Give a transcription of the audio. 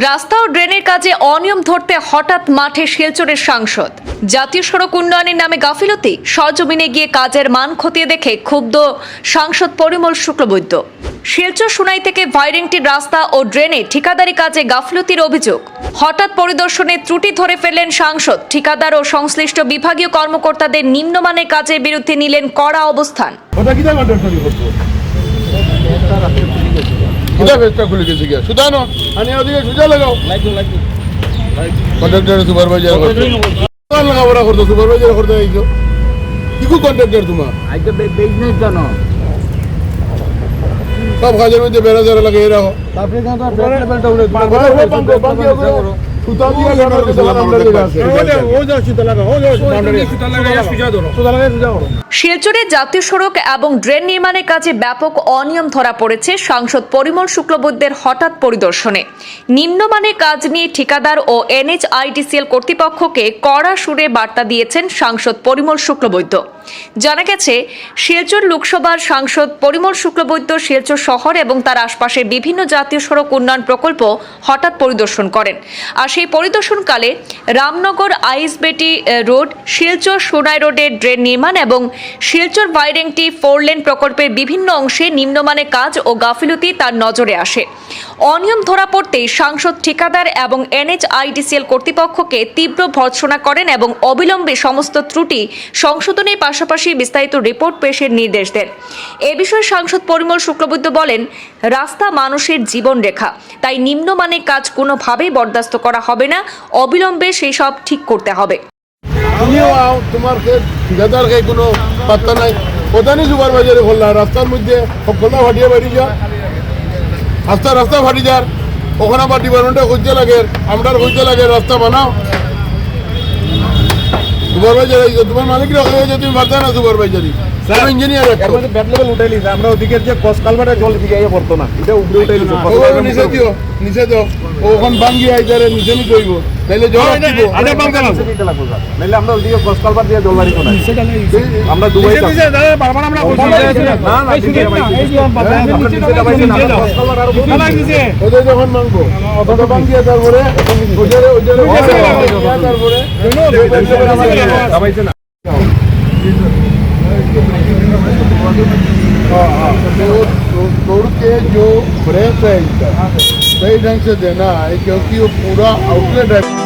রাস্তা ও ড্রেনের কাজে অনিয়ম ধরতে হঠাৎ মাঠে শিলচরের সাংসদ। জাতীয় সড়ক উন্নয়নের নামে গাফিলতি, সরজমিনে গিয়ে কাজের মান খতিয়ে দেখে ক্ষুব্ধ সাংসদ পরিমল শুক্লবৈদ্য। শিলচর সোনাই থেকে ভাইরিংটি রাস্তা ও ড্রেনে ঠিকাদারি কাজে গাফিলতির অভিযোগ। হঠাৎ পরিদর্শনে ত্রুটি ধরে ফেললেন সাংসদ। ঠিকাদার ও সংশ্লিষ্ট বিভাগীয় কর্মকর্তাদের নিম্নমানের কাজের বিরুদ্ধে নিলেন কড়া অবস্থান। খুলে গেছে গিয়া সুদা না আনি ওদিকে সুজা লাগাও কন্ট্রাক্টর সুপারভাইজার লাগাবড়া করতো সুপারভাইজার করতে আইছো কি কন্ট্রাক্টর তোমার আইতো বিজনেস জানো সব কাজের মধ্যে বেড়া যারা লাগে এরা তারপরে কেন তো লেভেলটা উড়ে সুতা দিয়ে লাগানো দোকান আমরা দিকে আছে ও যাও সুতা লাগাও ও যাও বাউন্ডারি সুতা লাগাও সুজা ধরো সুতা লাগাও সুজা করো। শিলচরে জাতীয় সড়ক এবং ড্রেন নির্মাণের কাজে ব্যাপক অনিয়ম ধরা পড়েছে সাংসদ পরিমল শুক্লবৈদ্যের হঠাৎ পরিদর্শনে। নিম্নমানের কাজ নিয়ে ঠিকাদার ও NHIDCL কর্তৃপক্ষকে কড়া সুরে বার্তা দিয়েছেন সাংসদ পরিমল শুক্লবৈদ্য। জানা গেছে, শিলচর লোকসভার সাংসদ পরিমল শুক্লবৈদ্য শিলচর শহর এবং তার আশপাশের বিভিন্ন জাতীয় সড়ক উন্নয়ন প্রকল্প হঠাৎ পরিদর্শন করেন। আর সেই পরিদর্শনকালে রামনগর আইএসবিটি রোড, শিলচর সোনাই রোডের ড্রেন নির্মাণ এবং শিলচর ভাইরেংটি 4 লেন প্রকল্পের বিভিন্ন অংশে নিম্নমানের কাজ ও গাফিলতি তার নজরে আসে। অনিয়ম ধরা পড়তেই সাংসদ ঠিকাদার এবং NHIDCL কর্তৃপক্ষকে তীব্র ভর্ৎসনা করেন এবং অবিলম্বে সমস্ত ত্রুটি সংশোধনের পাশাপাশি বিস্তারিত রিপোর্ট পেশের নির্দেশ দেন। এ বিষয়ে সাংসদ পরিমল শুক্লবৈদ্য বলেন, রাস্তা মানুষের জীবন রেখা, তাই নিম্নমানের কাজ কোনোভাবেই বরদাস্ত করা হবে না। অবিলম্বে সেই সব ঠিক করতে হবে। তোমার ঠিকাদার কোনো পাত্তা নাই, প্রধানই সুপারভাইজারে বললা রাস্তার মধ্যে সকলটা ফাটিয়ে বাড়ি যা রাস্তা ফাটি যার ওখানে আবার ডিপার্টমেন্টে খুঁজতে লাগে, আমরা খুঁজতে লাগে রাস্তা বানাও। সুপারভাইজার তোমার মালিক রাখা হয়েছে, তুমি পারতে না সুপারভাইজারি ইঞ্জিনিয়ার ব্যাট লেভেল উঠাই লিছে আমরা ওদিকে যে কস কালভারে জল দিকে পড়তো না, এটা উপরে উঠাই লিছে নিচে দিও নিচে দাও ওখান ভাঙ্গি আইজারে নিচে নিতে হইব, তাইলে জল দিব আরে বাঙ্গা লাগবে নাইলে আমরা ওদিকে কস কালভার দিয়ে জল বাড়ি কোনা আমরা দুবাই বারবার আমরা না না দিকে এই যে নিচে দাবাইছে না কস কালভার আর উপরে লাগিছে ওদের যখন মাংবো ওটা ভাঙ্গিয়া তারপরে ওজরে তারপরে দাবাইছে না रोड के जो ब्रेक है सही ढंग से देना है, क्योंकि वो पूरा आउटलेट है।